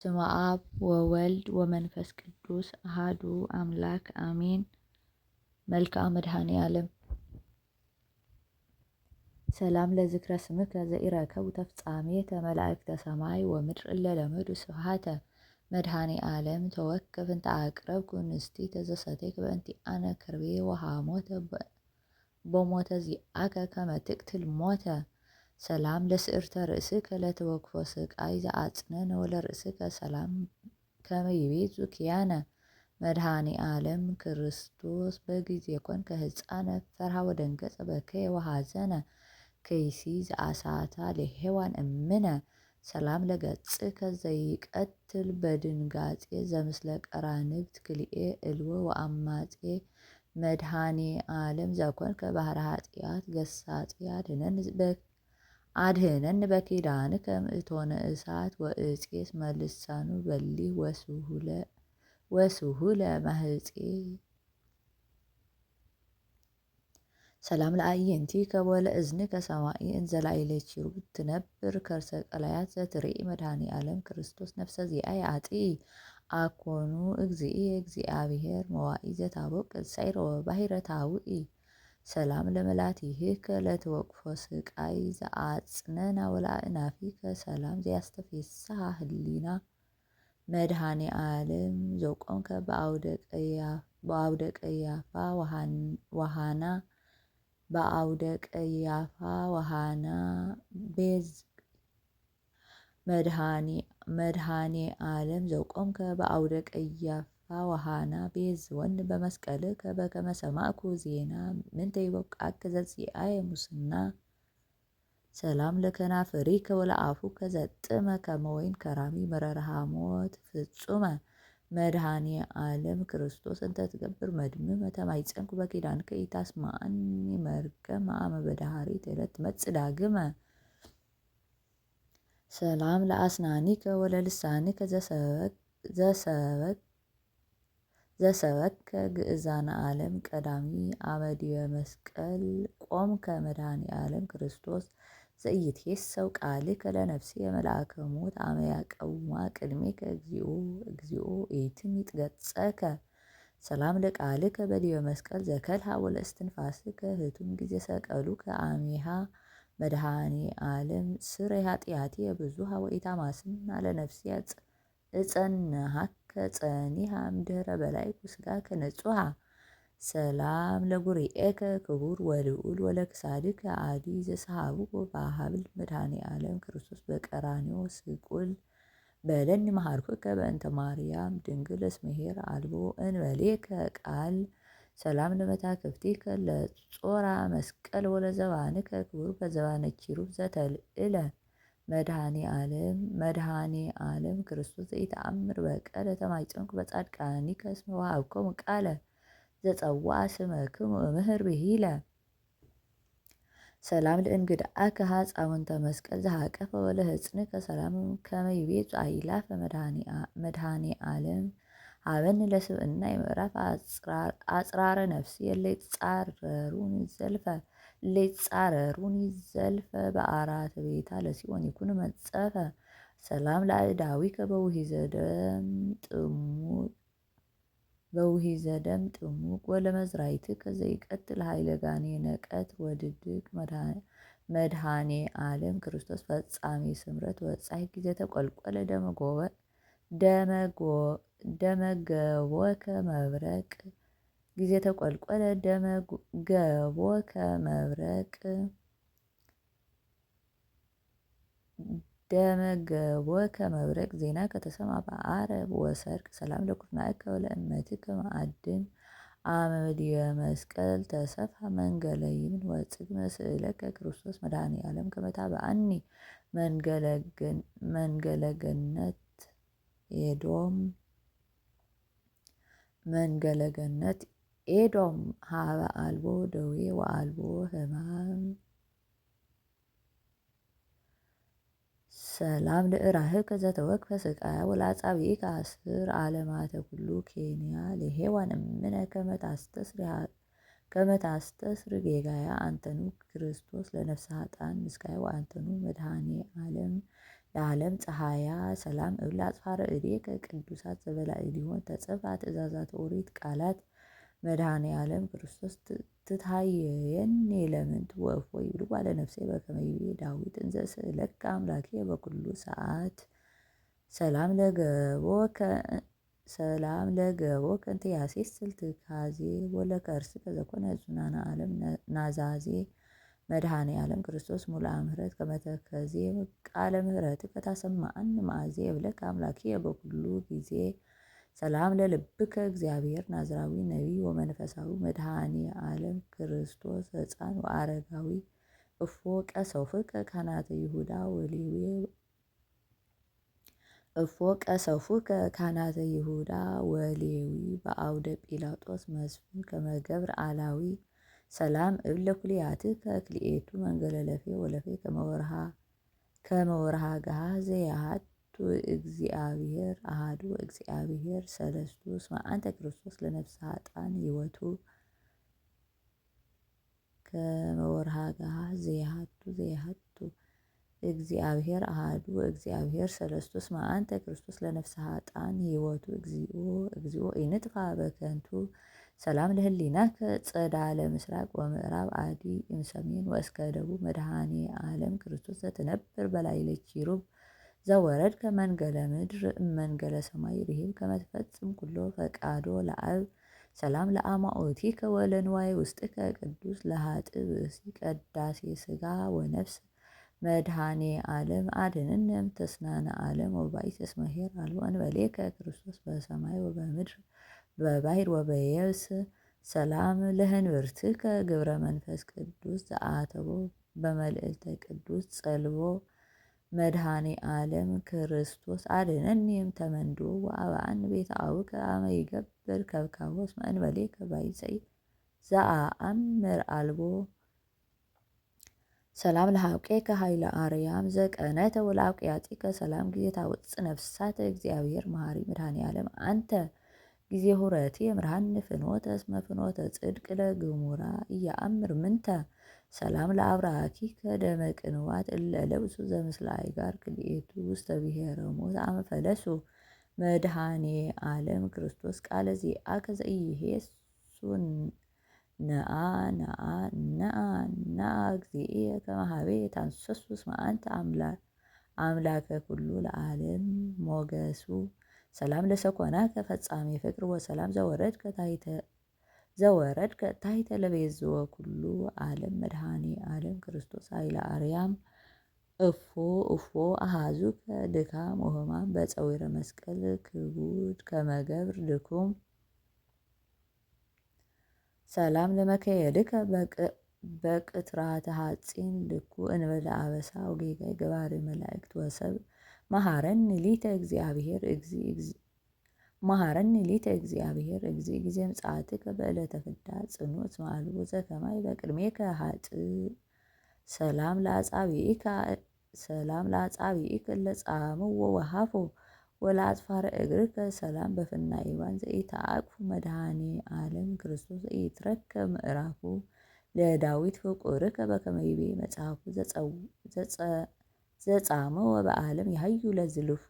በስመ አብ ወወልድ ወመንፈስ ቅዱስ አሃዱ አምላክ አሜን። መልክአ መድኃኔ ዓለም ሰላም ለዝክረ ስምከ ዘኢረከቡ ተፍጻሜተ መላእክተ ሰማይ ወምድር እለ ለመዱ ስብሐተ መድኃኔ ዓለም ተወከፍ እንተ አቅረብኩ ንስቲተ ዘሰተይክ በእንቲአነ ከርቤ ወሐሞተ በሞተ ዚአከ ከመ ትቅትል ሞተ ሰላም ለስዕርተ ርእስከ ለተወክፎ ስቃይ ዘአጽንዕነ ወለርእስከ ሰላም ከመ ይቤዙ ኪያነ መድኃኔ ዓለም ክርስቶስ በጊዜ ኮንከ ሕፃነ ፈርሃ ወደንገጸ በከየ ወሐዘነ ከይሲ ዘአሳታ ለሔዋን እምነ ሰላም ለገጽከ ዘይቀትል በድንጋጼ ዘምስለ ቀራንብት ክልኤ እልወ ወአማጼ መድኃኔ ዓለም ዘኮንከ ባህረ ኃጢአት ገሳጼ አድኅነን በኪዳንከ እቶነ እሳት ወእፄስ መልሳኑ በሊህ ወስሁለ ማህፄ ሰላም ለአዕይንቲከ ወለእዝንከ ሰማዒ እንዘ ላዕለ ኪሩብ ትነብር ከርሰ ቀላያት ዘትርኢ መድኃኔ ዓለም ክርስቶስ ነፍሰ ዚአየ አጥኢ አኮኑ እግዚእየ እግዚአብሔር መዋኢ ዘታቦቅ ሳይረ ወባሕረ ታውኢ ሰላም ለመላቲህከ ለተወቅፎ ስቃይ ዘአጽንዕና ወለአእናፊከ ሰላም ዘያስተፌስሐ ህሊና መድኃኔ ዓለም ዘቆምከ በአውደ ቀያፋ ወሃና በአውደ ቀያፋ ወሃና ቤዝ መድኃኔ ዓለም ዘቆምከ በአውደ ቀያፋ ወሃና ቤዝ ወን በመስቀልከ በከመ ሰማዕኩ ዜና ምንተ ይበቃከ ዘዚአየ ሙስና ሰላም ለከናፍሪከ ወለአፉከ ዘጥመ ከመ ወይን ከራሚ መረረ ሐሞት ፍጹመ መድኃኔ ዓለም ክርስቶስ እንተ ትገብር መድምመ ተማይጸንኩ በኪዳንከ ኢታስማዐኒ መርገመ አመ በዳህሪት ዕለት ትመጽእ ዳግመ ሰላም ለአስናኒከ ወለልሳንከ ዘሰበከ ግእዛነ ዓለም ቀዳሚ አመ ዲበ መስቀል ቆምከ መድኃኔ ዓለም ክርስቶስ ዘኢይትኄሰው ቃልከ ለነፍስየ መልአከ ሞት አመ ያቀውማ ቅድሜከ እግዚኦ ኢትምጥ ገጸከ ሰላም ለቃልከ በዲበ መስቀል ዘከልሃ ወለእስትንፋስከ ህቱም ጊዜ ሰቀሉከ አሜሃ መድኃኔ ዓለም ስረይ ኃጢአትየ ብዙኃ ወኢታማስና ለነፍስየ እጸንሐከ ጸኒሐ እምድኅረ በላዕኩ ሥጋከ ንጹሐ ሰላም ለጉርኤከ ክቡር ወልዑል ወለክሳድከ አዲ ዘሰሃብዎ በሀብል መድኃኔ ዓለም ክርስቶስ በቀራንዮ ስቁል በለኒ መሃርኩከ በእንተ ማርያም ድንግል እስመ ኄር አልቦ እንበሌከ ቃል ሰላም ለመታክፍቲከ ለጾራ መስቀል ወለዘባንከ ክቡር በዘባነ ኪሩብ ዘተልዕለ መድኃኔ ዓለም ክርስቶስ ዘኢተአምር በቀለ ተማይጸንኩ በጻድቃኒከ እስመ ወሀብኮሙ ቃለ ዘጸውዐ ስመክሙ እምህር ብሂለ ሰላም ለእንግድአከ ሀጻውንተ መስቀል ዘሃቀፈ ወለሕፅንከ ሰላም ከመ ይቤጹ አእላፈ መድኃኔ ዓለም ሀበኒ ለስብዕና የምዕራፍ አጽራረ ነፍስየ እለይጻረሩኒ ዘልፈ በአራተ ቤታ ለሲኦን ይኩን መጸፈ ሰላም ለአእዳዊከ በውሂዘ ደም ጥሙቅ ወለመዝራዕትከ ዘይቀትል ኃይለ ጋኔነ ቀትር ወድድቅ መድኃኔ ዓለም ክርስቶስ ፈጻሜ ስምረት ወጻይ ጊዜ ተቆልቆለ ደመገቦከ መብረቅ ጊዜ ተቆልቆለ ደመገቦከ መብረቅ ደመገቦከ መብረቅ ዜና ከተሰማ በአረብ ወሰርቅ ሰላም ለኩርናእከ ወለእመትከ ማዕድን አመ ዲበ መስቀል ተሰፍሐ መንገለ ይምን ወጽግመ ስእለከ ክርስቶስ መድኃኔ ዓለም ከመ ታብአኒ መንገለ ገነት ኤዶም ሀበ አልቦ ደዌ ወአልቦ ሕማም ሰላም ለእራህከ ዘተወክፈ ስቃያ ወለአጻብዒከ አስር ዓለማተ ኩሉ ኬንያ ለሔዋን እምነ ከመ ታስተስር ጌጋያ አንተኑ ክርስቶስ ለነፍሰ ኃጥኣን ምስካየ ወአንተኑ መድኃኔ ዓለም ለዓለም ፀሐያ ሰላም እብል አጽፋረ እዴከ ቅዱሳት ዘበላዕሊሆን ተጽፋ ትእዛዛት ኦሪት ቃላት መድኃኔ ዓለም ክርስቶስ ትታየየኒ ለምንት ወእፎ ይብሉ ባለ ነፍሴ በከመ ይቤ ዳዊት እንዘ ስእለከ አምላኬ በኩሉ ሰዓት ሰላም ለገቦከ እንተ ያሴስል ትካዜ ወለከርስከ ዘኮነ ጹናነ ዓለም ናዛዜ መድኃኔ ዓለም ክርስቶስ ሙልአ ምሕረት ከመ ተከዜ ቃለ ምሕረትከ ታሰምዐኒ መዓዜ እብለከ አምላኬ በኩሉ ጊዜ ሰላም ለልብከ እግዚአብሔር ናዝራዊ ነቢይ ወመንፈሳዊ መድኃኔ ዓለም ክርስቶስ ሕፃን ወአረጋዊ እፎ ቀሰውፍከ ካህናተ ይሁዳ ወሌዊ በአውደ ጲላጦስ መስፍን ከመገብር አላዊ ሰላም እብል ለኩልያትከ ክልኤቱ መንገለ ለፌ ወለፌ ከመወርሃ ገሃ ዘያሃቱ እግዚአብሔር አሃዱ እግዚአብሔር ሰለስቱ እስመ አንተ ክርስቶስ ለነፍሰ ኃጥአን ሕይወቱ ከመወርሃ ገሃ ዘያሃቱ እግዚአብሔር አሃዱ እግዚአብሔር ሰለስቱ እስመ አንተ ክርስቶስ ለነፍሰ ኃጥአን ሕይወቱ እግዚኦ ኢንጥፋ በከንቱ ሰላም ለህሊናከ ጸዳለ ምስራቅ ወምዕራብ አዲ እምሰሜን ወእስከ ደቡብ መድኃኔ ዓለም ክርስቶስ ዘትነብር በላዕለ ኪሩብ ዘወረድከ መንገለ ምድር እመንገለ ሰማይ ርሂብ ከመ ትፈጽም ኩሎ ፈቃዶ ለአብ ሰላም ለአማኦቲከ ወለንዋይ ውስጥከ ቅዱስ ለኃጥእ ብእሲ ቀዳሴ ሥጋ ወነፍስ መድኃኔ ዓለም አድኅነነ እምተስናነ ዓለም ወባይት እስመ ኄር አልቦ እንበሌከ ክርስቶስ በሰማይ ወበምድር በባሕር ወበየብስ ሰላም ለህንብርትከ ግብረ መንፈስ ቅዱስ ዘአተቦ በመልዕልተ ቅዱስ ጸልቦ መድኃኔ ዓለም ክርስቶስ አድኅነኒ እምተመንዶ ወአብአኒ ቤተ አቡከ አመ ይገብር ከብካቦ እስመ እንበሌከ ባይፀይ ዘአአምር አልቦ ሰላም ለሐቄከ ኃይለ አርያም ዘቀነተ ወለአውቅያጢከ ሰላም ጊዜ ታወፅእ ነፍሳተ እግዚአብሔር መሐሪ መድኃኔ ዓለም አንተ ጊዜ ሁረቴ የምርሃን ፍኖተ እስመ ፍኖተ ጽድቅ ለግሙራ እያአምር ምንተ ሰላም ለአብራኪከ ደመ ቅንዋት እለ ለብሱ ዘምስለ አይጋር ክልኤቱ ውስተ ብሔረ ሞት አመ ፈለሱ መድኃኔ ዓለም ክርስቶስ ቃለ ዚአከ ዘኢይሄሱን ነአ እግዚእየ ከመ ኀቤ ታንሰሱ እስመ አንተ አምላከ ኩሉ ለዓለም ሞገሱ ሰላም ለሰኮናከ ፈጻሜ ፍቅር ወሰላም ዘወረድከ ታሕተ ለቤዝወ ኩሉ ዓለም መድኃኔ ዓለም ክርስቶስ ኃይለ አርያም እፎ አሃዙከ ድካም ወሕማም በፀዊረ መስቀል ክቡድ ከመ ገብር ድኩም ሰላም ለመከየድከ በቅትራተ ሐጺን ልኩ እንበለ አበሳ ወጌጋይ ገባሬ መላእክት ወሰብ መሐረኒ ሊተ እግዚአብሔር እግዚእ ጊዜ ምጽአትከ በዕለተ ፍዳ ጽኑዕ እስመ አልቦ ዘከማይ በቅድሜከ ኃጥእ ሰላም ለአጻብዒከ እለ ጻምዎ ወሃፎ ወለአጽፋረ እግርከ ሰላም በፍናዌ ይባን ዘኢተአቅፉ መድኃኔ ዓለም ክርስቶስ ዘኢትረከብ ምዕራፉ ለዳዊት ፍቁርከ በከመ ይቤ መጽሐፉ ዘጻምወ በዓለም ያህዩ ለዝልፉ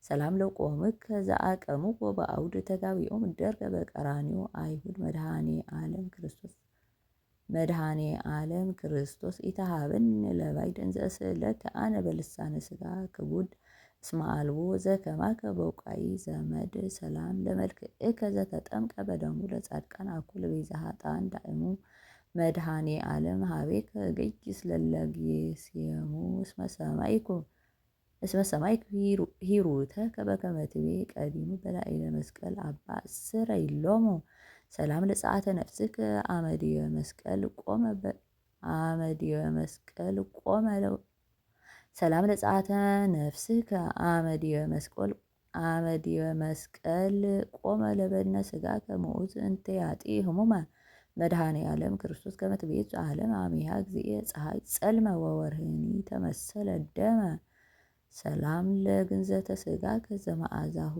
ሰላም ለቆምከ ዘአቀምዎ በአውድ ተጋቢኦም እደርከ በቀራንዮ አይሁድ መድኃኔ ዓለም ክርስቶስ ኢተሃበኒ ለባዕድ እንዘ ስእለከ አነ በልሳነ ሥጋ ክቡድ እስመ አልቦ ዘከማከ በውቃይ ዘመድ ሰላም ለመልክዕከ ዘተጠምቀ በደሙ ለጻድቃን አኩል ቤዛ ኃጥአን ዳእሙ መድኃኔ ዓለም ኀቤከ እገይስ ለእለ ጌስየሙ እስመ ሰማዕኩ ሂሩተከ በከመ ትቤ ቀዲሙ በላዕለ መስቀል አባ እስረይሎሙ ሰላም ለጸአተ ነፍስከ አመዲየ መስቀል ቆመ ሰላም ለጸአተ ነፍስከ አመዲየ መስቀል ቆመ ለበድነ ሥጋከ ምዑት እንተ ያጢ ህሙመ መድኃኔ ዓለም ክርስቶስ ከመ ትቤጽ ዓለም አሜሃ እግዚእየ ፀሐይ ጸልመ ወወርህኒ ተመሰለ ደመ ሰላም ለግንዘተ ሥጋከ ዘመዓዛሁ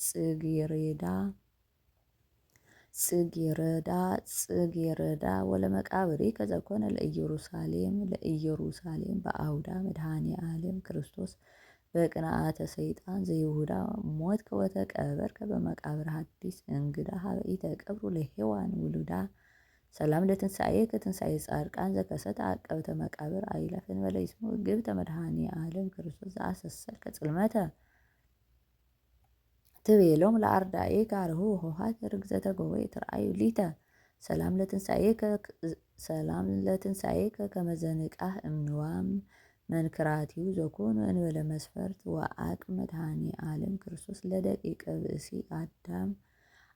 ጽጌረዳ ጽጌረዳ ወለመቃብሪከ ዘኮነ ለኢየሩሳሌም በአውዳ መድኃኔ ዓለም ክርስቶስ በቅንዓተ ሰይጣን ዘይሁዳ ሞትከ ወተቀበርከ በመቃብር ሐዲስ እንግዳ ሀበ ኢተቀብሩ ለሔዋን ውሉዳ ሰላም ለትንሣኤከ ትንሣኤ ጻድቃን ዘከሰተ አቀብተ መቃብር አእላፍ እንበለ ይስሙ ግብተ መድኃኔ ዓለም ክርስቶስ ዘአሰሰልከ ጽልመተ ትቤሎም ለአርዳኢከ አርኅዉ ኆኃተ ርግዘተ ጎበይ ትርአዩ ሊተ ሰላም ለትንሣኤከ ከመ ዘንቃህ እምንዋም መንክራቲሁ ዘኮኑ እንበለ መስፈርት ወአቅም መድኃኔ ዓለም ክርስቶስ ለደቂቀ ብእሲ አዳም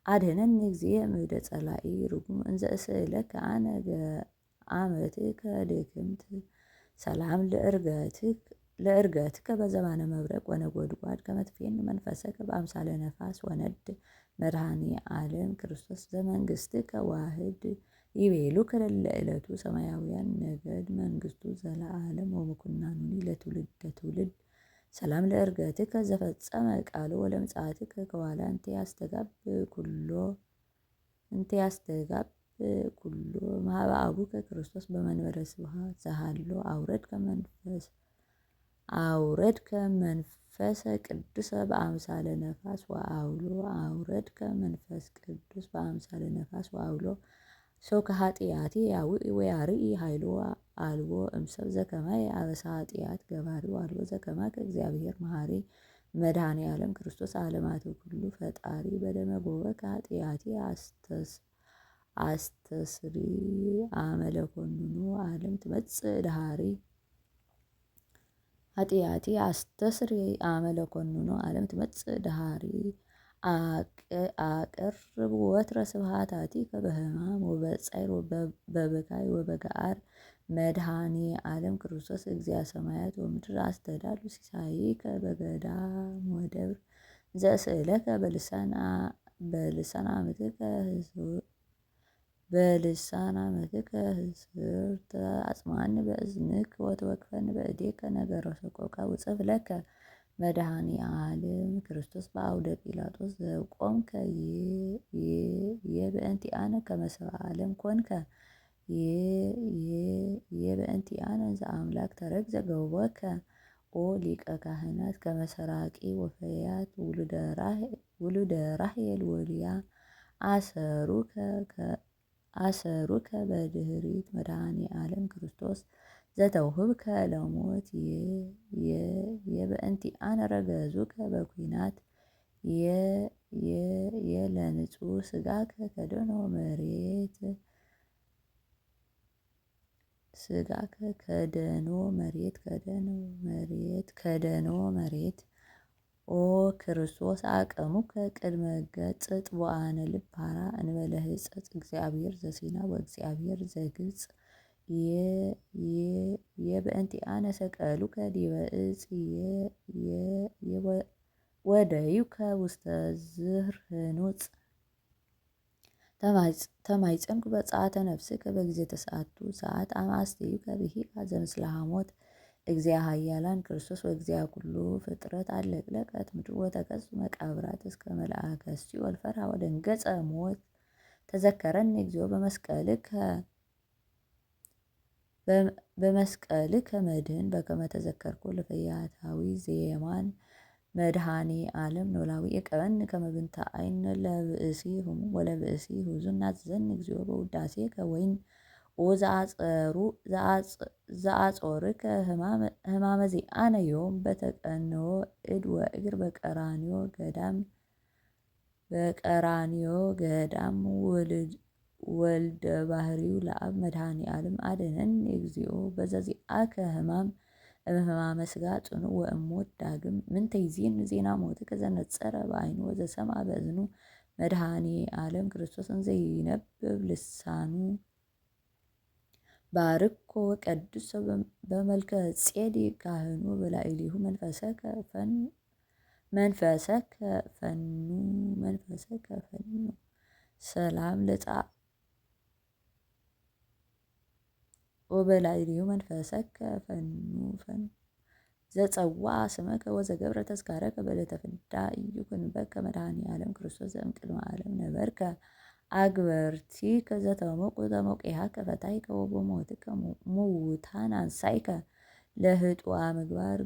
አድኅነኒ እግዚእ እምእደ ጸላኢ ርጉም እንዘ እስእለከ አነ አመትከ ድክምት ሰላም ለዕርገትከ በዘባነ መብረቅ ወነጎድጓድ ከመ ትፌን መንፈሰከ በአምሳለ ነፋስ ወነድ መድኃኔ ዓለም ክርስቶስ ዘመንግሥትከ ዋህድ ይቤሉከ ለእለ ዕለቱ ሰማያውያን ነገድ መንግሥቱ ዘለዓለም ወምኩናኑኒ ለትውልደ ትውልድ ሰላም ለዕርገትከ ዘፈጸመ ቃሎ ወለምጽአትከ ከዋላ እንተ ያስተጋብ ኩሎ ማኅበ አቡከ ክርስቶስ በመንበረ ስብሐት ዘሃሎ አውረድከ መንፈሰ ቅዱሰ በአምሳለ ነፋስ ወአውሎ ሶከ ኃጢአቴ ያውኢ ወያርኢ ኃይሎ አልቦ እምሰብ ዘከማየ አበሳ ኃጢአት ገባሪው አልቦ ዘከማከ እግዚአብሔር መሐሪ መድኃኔ ዓለም ክርስቶስ ዓለማቱ ኩሉ ፈጣሪ በደመ ጎበከ ኃጢአቴ አስተስሪ አመለኮንኑ ዓለም ትመጽእ ድሃሪ ኃጢአቴ አስተስሪ አመለኮንኑ ዓለም ትመጽእ ድሃሪ አቅርብ ወትረ ስብሐታቲከ በሕማም ወበጻዕር በብካይ ወበገዓር መድኃኔ ዓለም ክርስቶስ እግዚአ ሰማያት ወምድር አስተዳሉ ሲሳይከ በገዳም ወደብር ዘእስእለከ በልሳነ አመትከ ህስርተ አጽማኒ በእዝንከ ወተወክፈኒ በእዴከ ነገረ ሰቆቃ ውጽፍ ለከ መድኃኔ ዓለም ክርስቶስ በአውደ ጲላጦስ ዘቆምከ የበእንቲአነ ከመ ሰብአ ዓለም ኮንከ የበእንቲአነ ዘአምላክ ተረግዘ ገቦከ ኦ ሊቀ ካህናት ከመ ሰራቂ ወፈያት ውሉደ ራሔል ወልያ አሰሩከ በድኅሪት መድኃኔ ዓለም ክርስቶስ ዘተውህብከ ለሞት የበእንቲአነ ረገዙከ በኲናት የለንጹሕ ሥጋከ ከደኖ መሬት ኦ ክርስቶስ አቀሙከ ቅድመ ገጽ ጥቡአነ ልብ ሐራ እንበለ ሕጸጽ እግዚአብሔር ዘሲና ወእግዚአብሔር ዘግብጽ የበእንቲአነ ሰቀሉከ ዲበ ዕፅ ወደዩከ ውስተ ዝህር ህኑጽ ተማይጸንኩ በጸአተ ነፍስከ በጊዜ ተሰዓቱ ሰዓት አመ አስተዩከ ብሂላ ዘምስለ ሐሞት እግዚአ ኃያላን ክርስቶስ ወእግዚአ ኩሉ ፍጥረት አለቅለቀት ምድር ወተከሱ መቃብራት እስከ መልአከ ሲኦል ፈርሃ ወደንገጸ ሞት ተዘከረኒ እግዚኦ በመስቀልከ መድኅን በከመ ተዘከርኮ ለፈያታዊ ዘየማን መድኃኔ ዓለም ኖላዊ እቀበኒ ከመ ብንተ ዓይን ለብእሲ ህሙም ወለብእሲ ሁዙን ናዝዘኒ እግዚኦ በውዳሴከ ወይን ኦ ዘአጾርከ ሕማመ ዚአነ ዮም በተቀንዮ እድ ወእግር በቀራንዮ ገዳም ወልደ ባሕርዩ ለአብ መድኃኔ ዓለም አድኅነኒ እግዚኦ በዘዚአከ ሕማም እምሕማመ ሥጋ ጽኑዕ ወእሞት ዳግም ምንተ ይዜኑ ዜና ሞትከ ዘነጸረ በዓይኑ ወዘሰምዐ በእዝኑ መድኃኔ ዓለም ክርስቶስ እንዘ ይነብብ ልሳኑ ባርኮ ወቀድሶ በመልከ ጼዴቅ ካህኑ በላዕሌሁ መንፈሰከ ፈኑ ሰላም ወበላዕሌሁ መንፈሰከ ፈኑ ዘጸዋዐ ስመከ ወዘገብረ ተዝካረከ በዕለተ ፍዳ ኢይኩንበከ መድኃኔ ዓለም ክርስቶስ ዘእምቅድመ ዓለም ነበርከ አግበርቲ ከዘተሞቁ ተሞቂሃ ከፈታይከ ወበሞትከ ሙታን አንሳይከ ለህጡአ ምግባር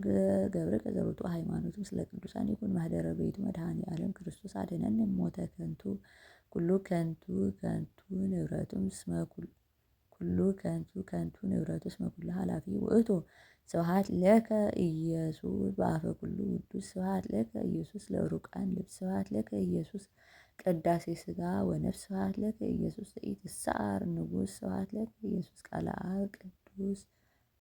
ገብርከ ዘርቱ ሃይማኖት ምስለ ቅዱሳን ይኩን ማህደረ ቤቱ መድኃኔ ዓለም ክርስቶስ አድኅነነ እሞተ ከንቱ ኩሉ ከንቱ ከንቱ ንብረቱም እስመ ኩሉ ከንቱ ከንቱ ንብረቱ እስመ ኩሉ ኃላፊ ውእቱ። ስብሐት ለከ ኢየሱስ በአፈ ኩሉ ውዱስ ስብሐት ለከ ኢየሱስ ለሩቃን ልብስ ስብሐት ለከ ኢየሱስ ቅዳሴ ሥጋ ወነፍስ ስብሐት ለከ ኢየሱስ ኢትስዓር ንጉሥ ስብሐት ለከ ኢየሱስ ቃለ አብ ቅዱስ